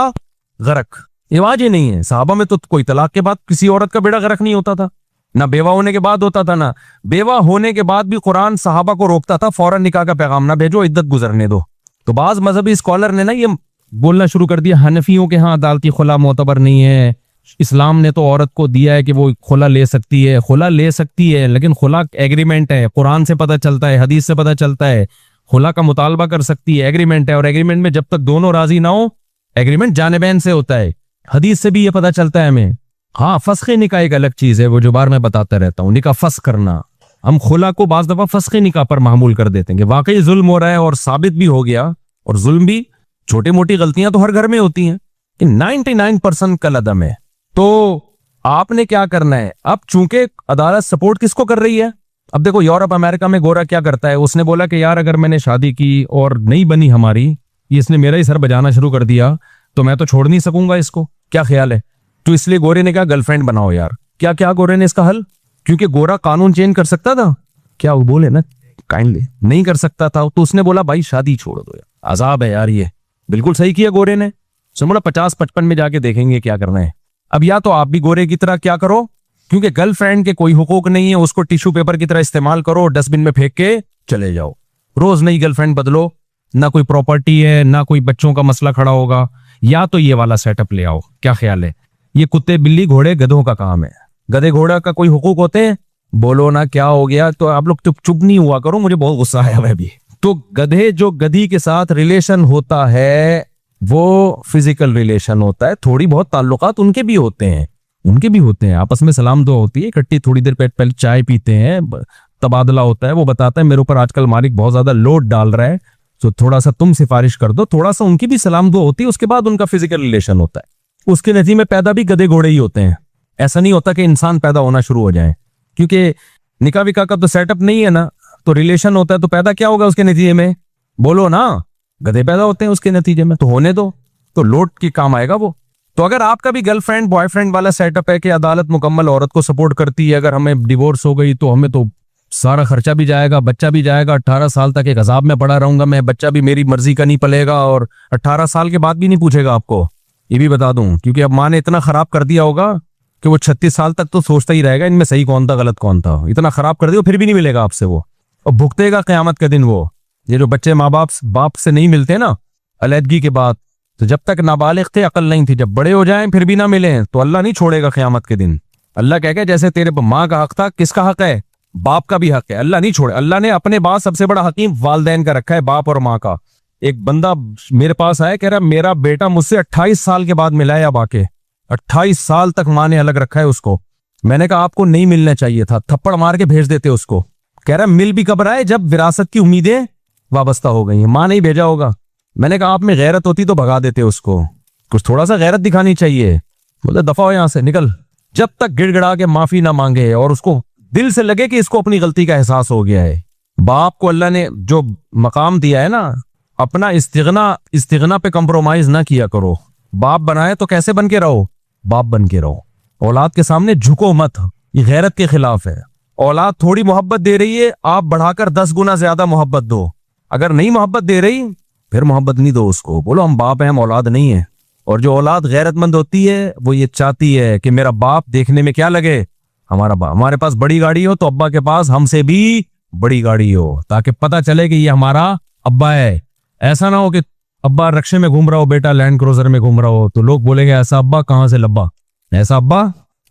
गर्क। रिवाज ही नहीं है। साहबा में तो कोई तलाक के बाद किसी औरत का बेड़ा गर्क नहीं होता था, ना बेवा होने के बाद होता था, ना बेवा होने के बाद भी कुरान साहबा को रोकता था फौरन निकाह का पैगाम ना भेजो, इद्दत गुजरने दो। तो बाज मजहबी स्कॉलर ने ना ये बोलना शुरू कर दिया हनफियों के यहाँ अदालती खुला मोतबर नहीं है, इस्लाम ने तो औरत को दिया है कि वो खुला ले सकती है। खुला ले सकती है लेकिन खुला एग्रीमेंट है, कुरान से पता चलता है, हदीस से पता चलता है। खुला का मुतालबा कर सकती है, एग्रीमेंट है, और एग्रीमेंट में जब तक दोनों राजी ना हो, एग्रीमेंट जानेबैन से होता है। हदीस से भी ये पता चलता है हमें। हाँ, फस्खे निकाह एक अलग चीज है, वो जो बार मैं बताता रहता हूँ, निकाह फस्ख करना। हम खुला को बाज दफा फस्खे निकाह पर मामूल कर देते हैं कि वाकई जुल्म हो रहा है और साबित भी हो गया। और जुल्म भी, छोटी मोटी गलतियां तो हर घर में होती हैं, 99% कल अदम है। तो आपने क्या करना है, अब चूंकि अदालत सपोर्ट किसको कर रही है? अब देखो यूरोप अमेरिका में गोरा क्या करता है, उसने बोला कि यार अगर मैंने शादी की और नहीं बनी हमारी, इसने मेरा ही सर बजाना शुरू कर दिया तो मैं तो छोड़ नहीं सकूंगा इसको, क्या ख्याल है? तो इसलिए गोरे ने कहा गर्लफ्रेंड बनाओ यार। क्या क्या गोरे ने इसका हल, क्योंकि गोरा कानून चेंज कर सकता था क्या, वो बोले ना काइंडली नहीं कर सकता था, तो उसने बोला भाई शादी छोड़ दो यार, अजाब है यार ये। बिल्कुल सही किया गोरे ने। सो बोला 50-55 में जाके देखेंगे क्या करना है। अब या तो आप भी गोरे की तरह क्या करो, क्योंकि गर्लफ्रेंड के कोई हुकूक नहीं है, उसको टिश्यू पेपर की तरह इस्तेमाल करो, डस्टबिन में फेंक के चले जाओ। रोज नई गर्लफ्रेंड बदलो, ना कोई प्रॉपर्टी है ना कोई बच्चों का मसला खड़ा होगा। या तो ये वाला सेटअप ले आओ, क्या ख्याल है? ये कुत्ते बिल्ली घोड़े गधों का काम है। गधे घोड़ा का कोई हुकूक होते हैं? बोलो ना क्या हो गया, तो आप लोग चुप नहीं हुआ करो, मुझे बहुत गुस्सा आया है भी। तो गधे जो गधी के साथ रिलेशन होता है वो फिजिकल रिलेशन होता है, थोड़ी बहुत ताल्लुकात उनके भी होते हैं, आपस में सलाम दुआ होती है, इकट्ठी थोड़ी देर पहले चाय पीते हैं, तबादला होता है। वो बताता है मेरे ऊपर आजकल मालिक बहुत ज्यादा लोड डाल रहा है, तो थोड़ा सा तुम सिफारिश कर दो, थोड़ा सा उनकी भी सलाम दुआ होती है, उसके बाद उनका फिजिकल रिलेशन होता है। उसके नतीजे में पैदा भी गधे घोड़े ही होते हैं। ऐसा नहीं होता कि इंसान पैदा होना शुरू हो जाए, क्योंकि निकाह विकाह का तो सेटअप नहीं है ना, तो रिलेशन होता है, तो पैदा क्या होगा उसके नतीजे में? बोलो ना, गधे पैदा होते हैं उसके नतीजे में। तो होने दो, तो लोड की काम आएगा वो। तो अगर आपका भी गर्लफ्रेंड बॉयफ्रेंड वाला सेटअप है कि अदालत मुकम्मल औरत को सपोर्ट करती है, अगर हमें डिवोर्स हो गई तो हमें तो सारा खर्चा भी जाएगा, बच्चा भी जाएगा, 18 साल तक एक अजाब में पड़ा रहूंगा मैं, बच्चा भी मेरी मर्जी का नहीं पलेगा और 18 साल के बाद भी नहीं पूछेगा आपको, ये भी बता दूं, क्योंकि अब माँ ने इतना खराब कर दिया होगा कि वो 36 साल तक तो सोचता ही रहेगा इनमें सही कौन था गलत कौन था। इतना खराब कर दिया फिर भी नहीं मिलेगा आपसे वो, और भुगतेगा क़यामत के दिन वो। ये जो बच्चे माँ बाप से नहीं मिलते ना अलहदगी के बाद, तो जब तक नाबालिग थे अकल नहीं थी, जब बड़े हो जाएं फिर भी ना मिले तो अल्लाह नहीं छोड़ेगा क़यामत के दिन। अल्लाह कहेगा जैसे तेरे माँ का हक था, किसका हक है? बाप का भी हक है, अल्लाह नहीं छोड़े। अल्लाह ने अपने बाद सबसे बड़ा हकीम वालदैन का रखा है, बाप और माँ का। एक बंदा मेरे पास आया, कह रहा मेरा बेटा मुझसे 28 साल के बाद मिला है, अब आके 28 साल तक माँ ने अलग रखा है उसको। मैंने कहा आपको नहीं मिलना चाहिए था, थप्पड़ मार के भेज देते उसको। कह रहा मिल भी कब रहा है जब विरासत की उम्मीदें वाबस्ता हो गई हैं, माँ नहीं भेजा होगा। मैंने कहा आप में गैरत होती तो भगा देते उसको, कुछ थोड़ा सा गैरत दिखानी चाहिए। बोले दफा हो यहां से, निकल। जब तक गिड़गिड़ा के माफी ना मांगे और उसको दिल से लगे कि इसको अपनी गलती का एहसास हो गया है। बाप को अल्लाह ने जो मकाम दिया है ना, अपना इस्तिगना पे कंप्रोमाइज ना किया करो। बाप बनाए तो कैसे बन के रहो? बाप बन के रहो। औलाद के सामने झुको मत, ये गैरत के खिलाफ है। औलाद थोड़ी मोहब्बत दे रही है, आप बढ़ाकर 10 गुना ज्यादा मोहब्बत दो। अगर नहीं मोहब्बत दे रही फिर मोहब्बत नहीं दो उसको, बोलो हम बाप हैं, हम औलाद नहीं है। और जो औलाद गैरतमंद होती है वो ये चाहती है कि मेरा बाप देखने में क्या लगे, हमारा बाप। हमारे पास बड़ी गाड़ी हो तो अब्बा के पास हमसे भी बड़ी गाड़ी हो, ताकि पता चले कि ये हमारा अब्बा है। ऐसा ना हो कि अब्बा रक्शे में घूम रहा हो, बेटा लैंड क्रूजर में घूम रहा हो, तो लोग बोलेंगे ऐसा अब्बा कहां से लब्बा, ऐसा अब्बा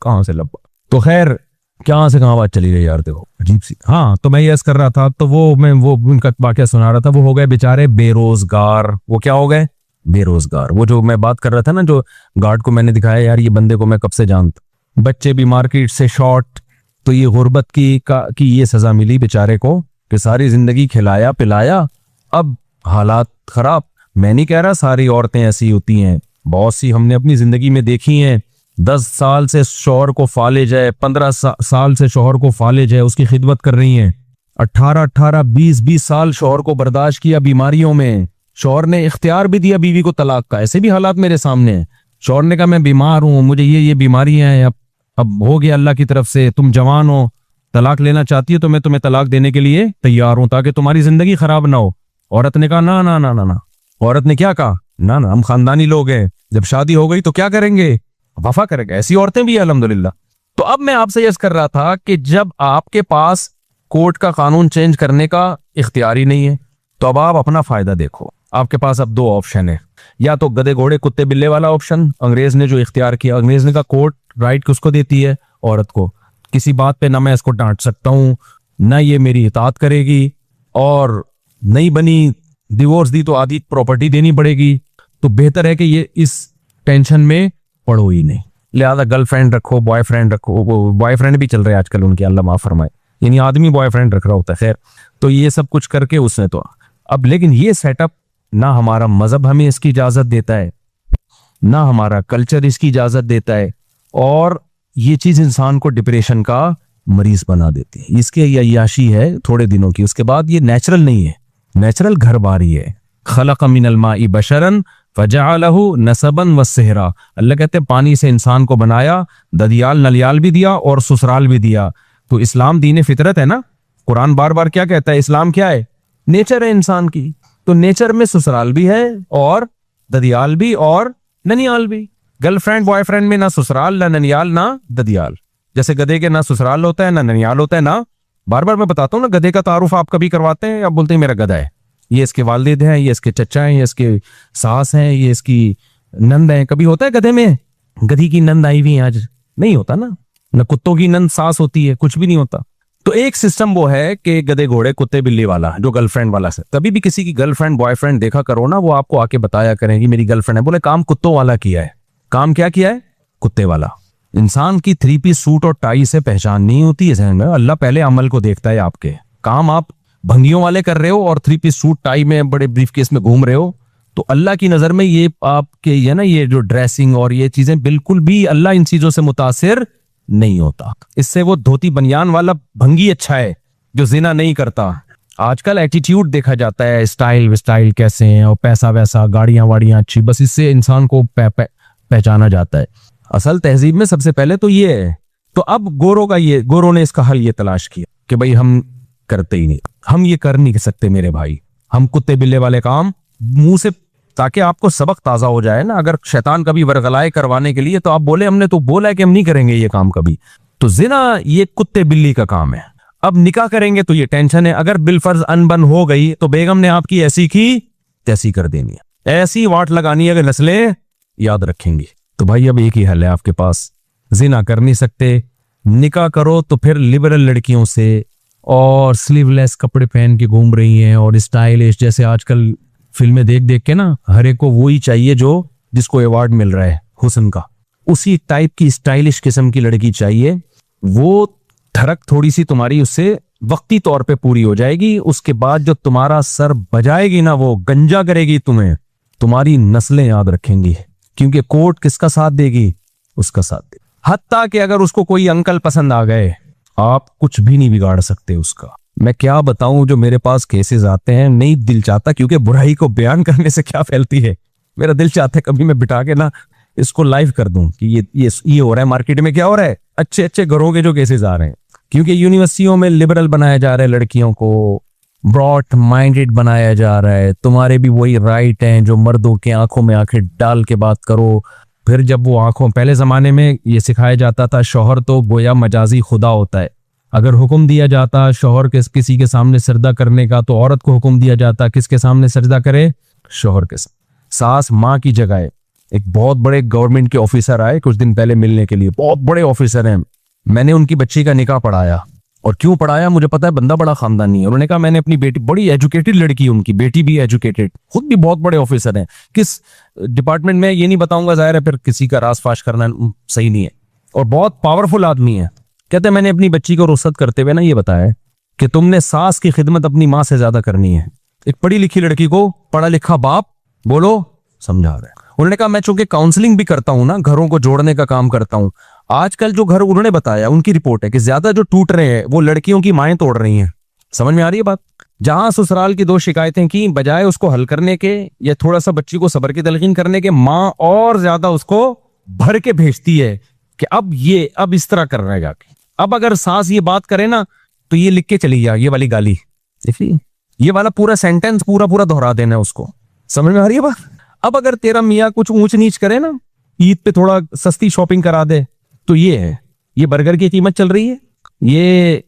कहां से लब्बा। तो खैर कहां से कहां बात चली रही यार, देखो अजीब सी। हाँ, तो मैं यस कर रहा था, तो वो उनका वाकया सुना रहा था। वो हो गए बेचारे बेरोजगार। वो क्या हो गए? बेरोजगार। वो जो मैं बात कर रहा था ना, जो गार्ड को मैंने दिखाया, यार ये बंदे को मैं कब से जानता। बच्चे भी मार्केट से शॉर्ट, तो ये गुर्बत की ये सजा मिली बेचारे को कि सारी जिंदगी खिलाया पिलाया, अब हालात खराब। मैं नहीं कह रहा सारी औरतें ऐसी होती हैं, बहुत सी हमने अपनी जिंदगी में देखी हैं। 10 साल से शौहर को फालिज है, 15 साल से शौहर को फालिज है, उसकी खिदमत कर रही हैं। 18 20 साल शौहर को बर्दाश्त किया बीमारियों में, शौहर ने इख्तियार भी दिया बीवी को तलाक का। ऐसे भी हालात मेरे सामने हैं। शौहर ने कहा मैं बीमार हूं, मुझे ये बीमारियां हैं, अब हो गया अल्लाह की तरफ से, तुम जवान हो, तलाक लेना चाहती हो तो मैं तुम्हें तलाक देने के लिए तैयार हूं, ताकि तुम्हारी जिंदगी खराब ना हो। औरत ने कहा ना ना ना ना ना। औरत ने क्या कहा, ना ना, हम खानदानी लोग हैं, जब शादी हो गई तो क्या करेंगे, वफा करेंगे। ऐसी औरतें भी है अल्हम्दुलिल्लाह। तो अब मैं आपसे यह कर रहा था कि जब आपके पास कोर्ट का कानून चेंज करने का इख्तियार ही नहीं है, तो अब आप अपना फायदा देखो। आपके पास अब 2 ऑप्शन है, या तो गधे घोड़े कुत्ते बिल्ले वाला ऑप्शन, अंग्रेज ने जो इख्तियार किया, अंग्रेज ने कहा कोर्ट राइट किसको देती है, औरत को। किसी बात पे ना मैं इसको डांट सकता हूं, ना ये मेरी इताअत करेगी, और नहीं बनी डिवोर्स दी तो आधी प्रॉपर्टी देनी पड़ेगी। तो बेहतर है कि ये इस टेंशन में पड़ो ही नहीं। लिहाजा गर्लफ्रेंड रखो, बॉयफ्रेंड रखो, बॉयफ्रेंड भी चल रहे हैं आजकल उनके, अल्लाह माफ फरमाए, यानी आदमी बॉयफ्रेंड रख रहा होता है। खैर, तो ये सब कुछ करके उसने तो अब, लेकिन ये सेटअप ना हमारा मजहब हमें इसकी इजाजत देता है, ना हमारा कल्चर इसकी इजाजत देता है, और ये चीज इंसान को डिप्रेशन का मरीज बना देती है। इसके ये अय्याशी है थोड़े दिनों की, उसके बाद ये नेचुरल नहीं है, नेचुरल घर बारी है। खलक मिनल माई बशरन फजअलहु नसबन व सेहरा। अल्लाह कहते हैं पानी से इंसान को बनाया, ददियाल नलियाल भी दिया और ससुराल भी दिया। तो इस्लाम दीन फितरत है ना, कुरान बार बार क्या कहता है, इस्लाम क्या है, नेचर है इंसान की। तो नेचर में ससुराल भी है और ददियाल भी और ननियाल भी। गर्लफ्रेंड बॉयफ्रेंड में ना ससुराल ना ननियाल ना ददियाल। जैसे गधे के ना ससुराल होता है ना ननियाल होता है ना, बार बार मैं बताता हूँ ना, गधे का तारुफ आप कभी करवाते हैं, आप बोलते हैं मेरा गधा है, ये इसके वालिद हैं, ये इसके चचा हैं, ये इसके सास हैं, ये इसकी नंद हैं। कभी होता है गधे में गधी की नंद आई हुई आज, नहीं होता ना। न कुत्तों की नंद सास होती है, कुछ भी नहीं होता। तो एक सिस्टम वो है कि गधे घोड़े कुत्ते बिल्ली वाला, जो गर्लफ्रेंड वाला से। कभी भी किसी की गर्लफ्रेंड बॉयफ्रेंड देखा करो ना, वो आपको आके बताया करें कि मेरी गर्लफ्रेंड है, बोले काम कुत्तों वाला किया है। काम क्या किया है, कुत्ते वाला। इंसान की 3 पीस सूट और टाई से पहचान नहीं होती है जहन में। अल्लाह पहले अमल को देखता है, आपके काम आप भंगियों वाले कर रहे हो और 3 पीस सूट टाई में बड़े ब्रीफ केस में घूम रहे हो, तो अल्लाह की नजर में ये आपके ये ना, ये जो ड्रेसिंग और ये चीजें, बिल्कुल भी अल्लाह इन चीजों से मुतासिर नहीं होता। इससे वो धोती बनियान वाला भंगी अच्छा है जो जिना नहीं करता। आजकल एटीट्यूड देखा जाता है, स्टाइल कैसे हैं, और पैसा वैसा, गाड़ियां वाड़ियां अच्छी, बस इससे इंसान को पहचाना जाता है। असल तहजीब में सबसे पहले तो ये है। तो अब गोरों ने इसका हल ये तलाश किया कि भाई हम करते ही नहीं, हम ये कर नहीं सकते मेरे भाई, हम कुत्ते बिल्ले वाले काम मुंह से, ताकि आपको सबक ताजा हो जाए ना। अगर शैतान कभी वरगलाए करवाने के लिए, तो आप बोले हमने तो बोला है कि हम नहीं करेंगे ये काम कभी। तो जिना ये कुत्ते बिल्ली का काम है। अब निकाह करेंगे तो ये टेंशन है, अगर बिलफर्ज अनबन हो गई तो बेगम ने आपकी ऐसी की तैसी कर देनी है, ऐसी वाट लगानी है कि नस्लें याद रखेंगी। तो भाई अब एक ही हल है आपके पास, जिना कर नहीं सकते, निकाह करो तो फिर लिबरल लड़कियों से, और स्लीवलेस कपड़े पहन के घूम रही हैं, और स्टाइलिश, जैसे आजकल फिल्में देख देख के ना हर एक को वही चाहिए जो जिसको अवार्ड मिल रहा है हुस्न का, उसी टाइप की स्टाइलिश किस्म की लड़की चाहिए। वो धड़क थोड़ी सी तुम्हारी उससे वक्ती तौर पे पूरी हो जाएगी, उसके बाद जो तुम्हारा सर बजाएगी ना, वो गंजा करेगी तुम्हें, तुम्हारी नस्लें याद रखेंगी, क्योंकि कोर्ट किसका साथ देगी, उसका साथ देगी। हत्ता कि अगर उसको कोई अंकल पसंद आ गए, आप कुछ भी नहीं बिगाड़ सकते उसका। मैं क्या बताऊं, जो मेरे पास केसेस आते हैं, नहीं दिल चाहता, क्योंकि बुराई को बयान करने से क्या फैलती है, मेरा दिल चाहता है कभी मैं बिठा के ना इसको लाइव कर दूं कि ये हो रहा है मार्केट में, क्या हो रहा है, अच्छे अच्छे घरों के जो केसेस आ रहे हैं। क्योंकि यूनिवर्सिटियों में लिबरल बनाया जा रहा है लड़कियों को, ब्रॉड माइंडेड बनाया जा रहा है। तुम्हारे भी वही राइट हैं जो मर्दों के आंखों में आंखें डाल के बात करो। फिर जब वो आंखों, पहले जमाने में ये सिखाया जाता था शौहर तो गोया मजाजी खुदा होता है। अगर हुक्म दिया जाता शौहर के किसी के सामने सजदा करने का, तो औरत को हुक्म दिया जाता किसके सामने सजदा करे, शौहर के सामने। सास माँ की जगह है। एक बहुत बड़े गवर्नमेंट के ऑफिसर आए कुछ दिन पहले मिलने के लिए, बहुत बड़े ऑफिसर हैं। मैंने उनकी बच्ची का निकाह पढ़ाया, और क्यों पढ़ाया मुझे पता है, बंदा बड़ा खानदानी है। उन्होंने कहा मैंने अपनी बेटी, बड़ी एजुकेटेड लड़की है उनकी, बेटी भी एजुकेटेड, खुद भी बहुत बड़े ऑफिसर हैं, किस डिपार्टमेंट में ये नहीं बताऊंगा, जाहिर है फिर किसी का रास फाश करना सही नहीं है, और बहुत पावरफुल आदमी है। कहते हैं मैंने अपनी बच्ची को रुखसत करते हुए ना ये बताया कि तुमने सास की खिदमत अपनी माँ से ज्यादा करनी है। एक पढ़ी लिखी लड़की को पढ़ा लिखा बाप बोलो समझा रहा है। उन्होंने कहा मैं चूंकि काउंसलिंग भी करता हूं ना, घरों को जोड़ने का काम करता हूं, आजकल जो घर, उन्होंने बताया उनकी रिपोर्ट है कि ज्यादा जो टूट रहे हैं वो लड़कियों की माएं तोड़ रही हैं। समझ में आ रही है बात? जहां ससुराल की 2 शिकायतें की, बजाय उसको हल करने के या थोड़ा सा बच्ची को सब्र की तलकीन करने के, माँ और ज्यादा उसको भर के भेजती है कि अब इस तरह कर रहा है जाके। अब अगर सास ये बात करे ना तो ये लिख के चली जा, ये वाली गाली देखिए, ये वाला पूरा सेंटेंस पूरा दोहरा देना है उसको। समझ में आ रही है बात? अब अगर तेरा मियाँ कुछ ऊंच नीच करे ना, ईद पे थोड़ा सस्ती शॉपिंग करा दे, तो ये है, ये बर्गर की कीमत चल रही है, ये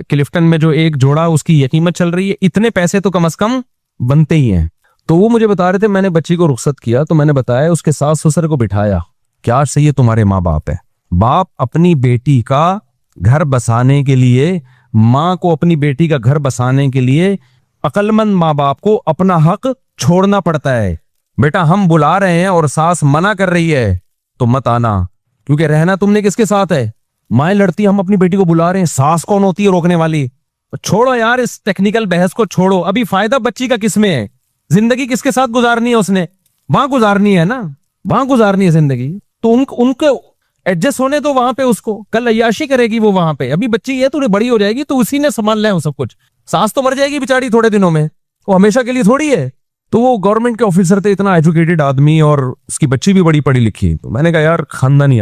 क्लिफ्टन में जो एक जोड़ा उसकी ये कीमत चल रही है, इतने पैसे तो कम से कम बनते ही हैं। तो वो मुझे बता रहे थे, मैंने बच्ची को रुखसत किया तो मैंने बताया, उसके सास ससुर को बिठाया, क्या सही है तुम्हारे माँ बाप है, बाप अपनी बेटी का घर बसाने के लिए, माँ को अपनी बेटी का घर बसाने के लिए, अक्लमंद माँ बाप को अपना हक छोड़ना पड़ता है। बेटा हम बुला रहे हैं और सास मना कर रही है तो मत आना, क्योंकि रहना तुमने किसके साथ है, माएं लड़ती, हम अपनी बेटी को बुला रहे हैं, सास कौन होती है रोकने वाली? छोड़ो यार इस टेक्निकल बहस को, छोड़ो। अभी फायदा बच्ची का किसमें है, जिंदगी किसके साथ गुजारनी है उसने, वहां गुजारनी है ना, वहां गुजारनी है जिंदगी, तो उनको एडजस्ट होने तो वहां पे, उसको कल अय्याशी करेगी वो वहां पे। अभी बच्ची है थोड़ी बड़ी हो जाएगी तो उसी ने संभाल ले सब कुछ, सास तो मर जाएगी बेचारी थोड़े दिनों में, वो हमेशा के लिए थोड़ी है। तो वो गवर्नमेंट के ऑफिसर थे, इतना एजुकेटेड आदमी, और उसकी बच्ची भी बड़ी पढ़ी लिखी। तो मैंने कहा यार खानदानी,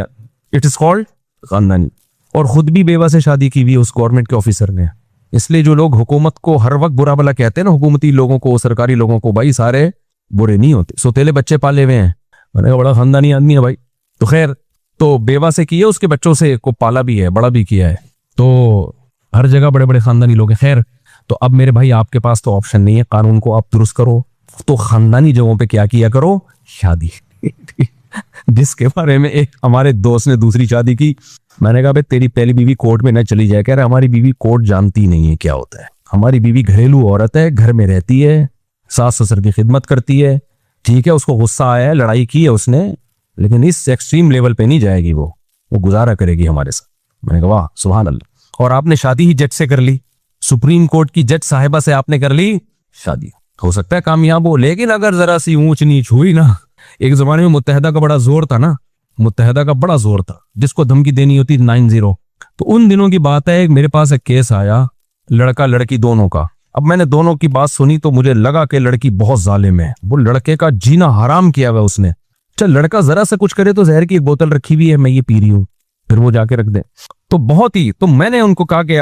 इट इज कॉल्ड खानदानी। और खुद भी बेवा से शादी की हुई उस गवर्नमेंट के ऑफिसर ने। इसलिए जो लोग हुकूमत को हर वक्त बुरा भला कहते हैं ना, हुकूमती लोगों को, सरकारी लोगों को, भाई सारे बुरे नहीं होते, सोतेले बच्चे पाले हुए हैं। मैंने कहा बड़ा खानदानी आदमी है भाई। तो खैर, तो बेवा से किया, उसके बच्चों से को पाला भी है, बड़ा भी किया है, तो हर जगह बड़े बड़े खानदानी लोग हैं। खैर, तो अब मेरे भाई आपके पास तो ऑप्शन नहीं है, कानून को आप दुरुस्त करो, तो खानदानी जगहों पे क्या किया करो, शादी। जिसके बारे में एक हमारे दोस्त ने दूसरी शादी की, मैंने कहा भाई तेरी पहली बीवी कोर्ट में न चली जाए। कह रहा हमारी बीवी कोर्ट जानती नहीं है क्या होता है, हमारी बीवी घरेलू औरत है, घर में रहती है, सास ससुर की खिदमत करती है, ठीक है उसको गुस्सा आया है, लड़ाई की है उसने, लेकिन इस एक्सट्रीम लेवल पे नहीं जाएगी, वो गुजारा करेगी हमारे साथ। मैंने कहा वाह सुभान अल्लाह। और आपने शादी ही जज से कर ली, सुप्रीम कोर्ट की जज साहिबा से आपने कर ली शादी, हो सकता है कामयाब हो, लेकिन अगर जरा सी ऊंच नीच हुई ना, एक जमाने में मुत्तहदा का बड़ा जोर था ना, मुत्तहदा का बड़ा जोर था, जिसको धमकी देनी होती 90। तो उन दिनों की बात है, मेरे पास एक केस आया लड़का लड़की दोनों का। अब मैंने दोनों की बात सुनी तो मुझे लगा कि लड़की बहुत जालिम है, वो लड़के का जीना हराम किया हुआ उसने। चल लड़का जरा से कुछ करे तो जहर की एक बोतल रखी हुई है, मैं ये पी रही हूँ, फिर वो जाके रख दे, तो बहुत ही, तो मैंने उनको कहा कि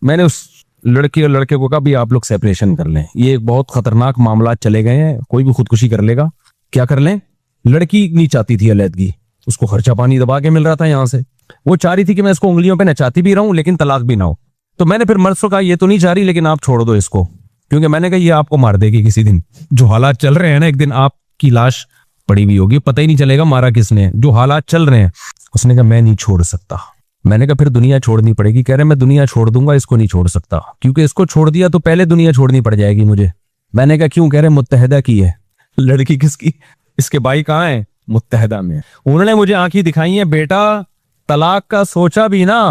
मैंने उस लड़की और लड़के को कहा भी आप लोग सेपरेशन कर लें, ये एक बहुत खतरनाक मामला चले गए हैं, कोई भी खुदकुशी कर लेगा, क्या कर लें। लड़की नहीं चाहती थी अलहदगी, उसको खर्चा पानी दबा के मिल रहा था यहाँ से, वो चाह रही थी कि मैं इसको उंगलियों पे नचाती भी रहूं लेकिन तलाक भी ना हो। तो मैंने फिर मर्द को कहा ये तो नहीं चाह रही, लेकिन आप छोड़ दो इसको, क्योंकि मैंने कहा ये आपको मार देगी किसी दिन, जो हालात चल रहे हैं ना, एक दिन आपकी लाश पड़ी हुई होगी, पता ही नहीं चलेगा मारा किसने, जो हालात चल रहे हैं। उसने कहा मैं नहीं छोड़ सकता। मैंने कहा फिर दुनिया छोड़नी पड़ेगी। कह रहे मैं दुनिया छोड़ दूंगा, इसको नहीं छोड़ सकता, क्योंकि इसको छोड़ दिया तो पहले दुनिया छोड़नी पड़ जाएगी मुझे। मैंने कहा क्यों? कह रहे मुत्तहदा की है। लड़की किसकी? इसके भाई कहाँ है? मुत्तहदा में। उन्होंने मुझे आंखें दिखाई है, बेटा तलाक का सोचा भी ना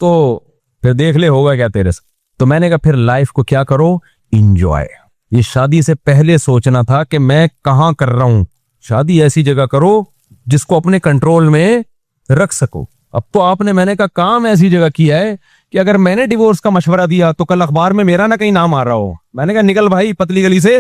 तो फिर देख ले होगा क्या तेरे से। तो मैंने कहा फिर लाइफ को क्या करो, इंजॉय। ये शादी से पहले सोचना था कि मैं कहां कर रहा हूं, शादी ऐसी जगह करो जिसको अपने कंट्रोल में रख सको। अब तो आपने, मैंने कहा काम ऐसी जगह किया है कि अगर मैंने डिवोर्स का मशवरा दिया तो कल अखबार में मेरा ना कहीं नाम आ रहा हो। मैंने कहा निकल भाई पतली गली से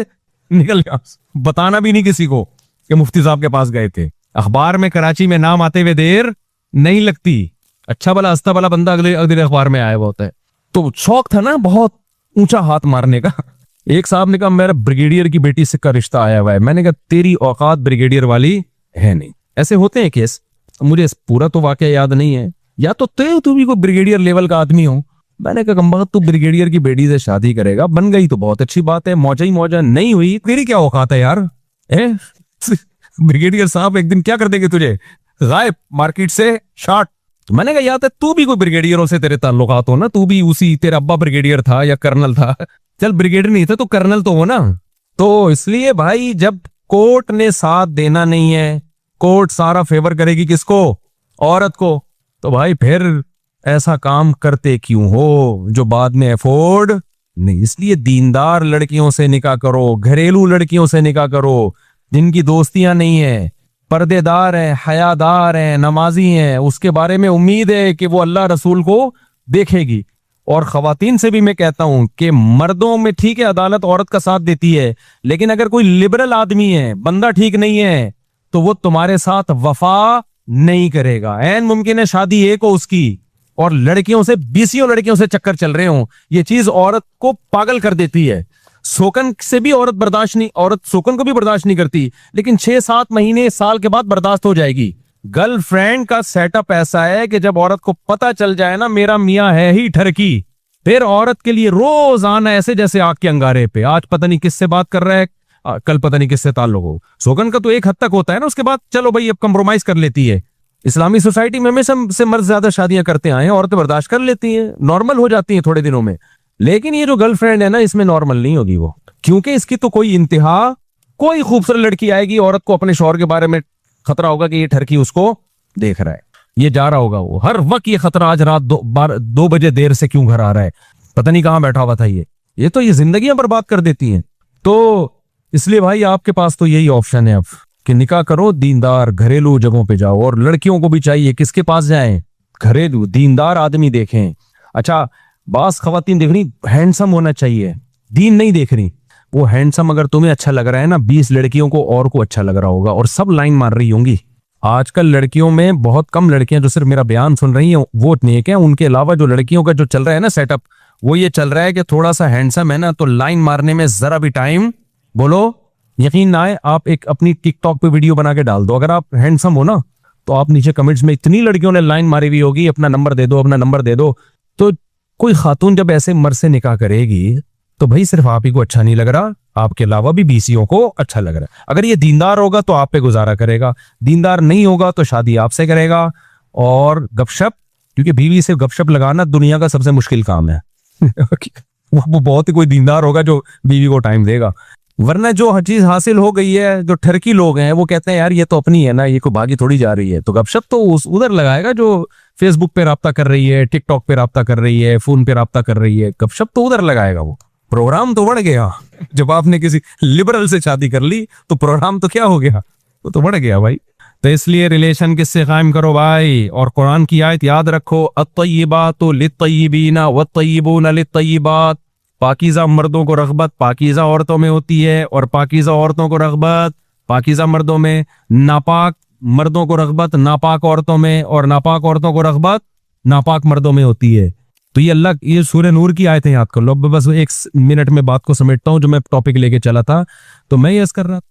निकल गया, बताना भी नहीं किसी को कि मुफ्ती साहब के पास गए थे। अखबार में कराची में नाम आते हुए देर नहीं लगती। अच्छा भला हंसता भला बंदा अगले अगले अखबार में आया हुआ होता है। तो शौक था ना बहुत ऊंचा हाथ मारने का। एक साहब ने कहा मेरा ब्रिगेडियर की बेटी से का रिश्ता आया हुआ है। मैंने कहा तेरी औकात ब्रिगेडियर वाली है नहीं। ऐसे होते हैं केस, मुझे पूरा तो वाकया याद नहीं है, या तो तू भी कोई ब्रिगेडियर लेवल का आदमी हो। मैंने कहा कम तू ब्रिगेडियर की बेटी से शादी करेगा, बन गई तो बहुत अच्छी बात है, मौजा ही मौजा, नहीं हुई तेरी क्या औकात है यार। ब्रिगेडियर साहब एक दिन क्या कर देंगे तुझे, गायब मार्केट से, शॉट तो मैंने कहा यार तू भी कोई ब्रिगेडियरों से तेरे ताल्लुकात हो ना, तू भी उसी, तेरा अब्बा ब्रिगेडियर था या कर्नल था, चल ब्रिगेडियर नहीं था तो कर्नल तो हो ना। तो इसलिए भाई जब कोर्ट ने साथ देना नहीं है, कोर्ट सारा फेवर करेगी किसको, औरत को, तो भाई फिर ऐसा काम करते क्यों हो जो बाद में अफोर्ड नहीं। इसलिए दीनदार लड़कियों से निकाह करो, घरेलू लड़कियों से निकाह करो, जिनकी दोस्तियां नहीं है, पर्देदार हैं, हयादार हैं, नमाजी हैं, उसके बारे में उम्मीद है कि वो अल्लाह रसूल को देखेगी। और खवातीन से भी मैं कहता हूं कि मर्दों में ठीक है अदालत औरत का साथ देती है, लेकिन अगर कोई लिबरल आदमी है, बंदा ठीक नहीं है, तो वो तुम्हारे साथ वफा नहीं करेगा। ऐन मुमकिन है शादी एक हो उसकी और लड़कियों से, बीसियों लड़कियों से चक्कर चल रहे हो, ये चीज औरत को पागल कर देती है। सोकन से भी औरत बर्दाश्त नहीं, औरत सोकन को भी बर्दाश्त नहीं करती, लेकिन 6-7 महीने, साल के बाद बर्दाश्त हो जाएगी। गर्लफ्रेंड का सेटअप ऐसा है कि जब औरत को पता चल जाए ना मेरा मियां है ही ठरकी, फिर औरत के लिए रोज आना ऐसे जैसे आग के अंगारे पे, आज पता नहीं किससे बात कर रहा है, कल पता नहीं किससे ताल्लुक हो। सोगन का तो एक हद तक होता है ना, उसके बाद चलो भाई अब कंप्रोमाइज कर लेती है। इस्लामी सोसाइटी में हमेशा से मर्द ज्यादा शादियां करते आए हैं, औरतें बर्दाश्त कर लेती हैं, नॉर्मल हो जाती हैं थोड़े दिनों में। लेकिन ये जो गर्लफ्रेंड है ना, इसमें नॉर्मल नहीं होगी वो, क्योंकि इसकी तो कोई इंतहा, कोई खूबसूरत लड़की आएगी, औरत को अपने शौहर के बारे में खतरा होगा कि ये ठरकी उसको देख रहा है, ये जा रहा होगा, वो हर वक्त ये खतरा, आज रात 2 बजे देर से क्यों घर आ रहा है, पता नहीं कहां बैठा हुआ था ये तो ये जिंदगियां बर्बाद कर देती हैं। तो इसलिए भाई आपके पास तो यही ऑप्शन है अब कि निकाह करो, दीनदार घरेलू जगहों पे जाओ। और लड़कियों को भी चाहिए किसके पास जाएं, घरेलू दीनदार आदमी देखें। अच्छा, बास खवातीन देख रही हैंडसम होना चाहिए, दीन नहीं देख रही। वो हैंडसम अगर तुम्हें अच्छा लग रहा है ना, 20 लड़कियों को और को अच्छा लग रहा होगा और सब लाइन मार रही होंगी। आजकल लड़कियों में बहुत कम लड़कियां जो सिर्फ मेरा बयान सुन रही हैं वो नेक हैं, उनके अलावा जो लड़कियों का जो चल रहा है ना सेटअप, वो ये चल रहा है कि थोड़ा सा हैंडसम है ना तो लाइन मारने में जरा भी टाइम, बोलो यकीन ना आए, आप एक अपनी टिकटॉक पे वीडियो बना के डाल दो, अगर आप हैंडसम हो ना तो आप नीचे कमेंट्स में इतनी लड़कियों ने लाइन मारी हुई होगी, अपना नंबर दे दो, अपना नंबर दे दो। तो कोई खातून जब ऐसे मर्द से निकाह करेगी तो भाई सिर्फ आप ही को अच्छा नहीं लग रहा, आपके अलावा भी बीसियों को अच्छा लग रहा है। अगर ये दीनदार होगा तो आप पे गुजारा करेगा, दीनदार नहीं होगा तो शादी आपसे करेगा। और गपशप, क्योंकि बीवी से गपशप लगाना दुनिया का सबसे मुश्किल काम है वो बहुत ही कोई दीनदार होगा जो बीवी को टाइम देगा, वरना जो हर चीज हासिल हो गई है, जो ठरकी लोग हैं वो कहते हैं यार ये तो अपनी है ना, ये कोई भागी थोड़ी जा रही है, तो गपशप तो उधर लगाएगा जो फेसबुक पे राब्ता कर रही है, टिकटॉक पे राब्ता कर रही है, फोन पे राब्ता कर रही है, गपशप तो उधर लगाएगा वो। प्रोग्राम तो बढ़ गया, जब आपने किसी लिबरल से शादी कर ली तो प्रोग्राम तो क्या हो गया, वो तो बढ़ गया भाई। तो इसलिए रिलेशन किससे कायम करो भाई, और कुरान की आयत याद रखो, अत्तय्यिबातु लित्तय्यिबीना वत्तय्यिबूना लित्तय्यिबात। पाकीज़ा मर्दों को रग़बत पाकीज़ा औरतों में होती है, और पाकीज़ा औरतों को रग़बत पाकीज़ा मर्दों में। नापाक मर्दों को रग़बत नापाक औरतों में, और नापाक औरतों को रग़बत नापाक मर्दों में होती है। तो ये अल्लाह, ये सूरह नूर की आयतें याद कर लो। बस 1 मिनट में बात को समेटता हूं, जो मैं टॉपिक लेके चला था, तो मैं ये कर रहा था।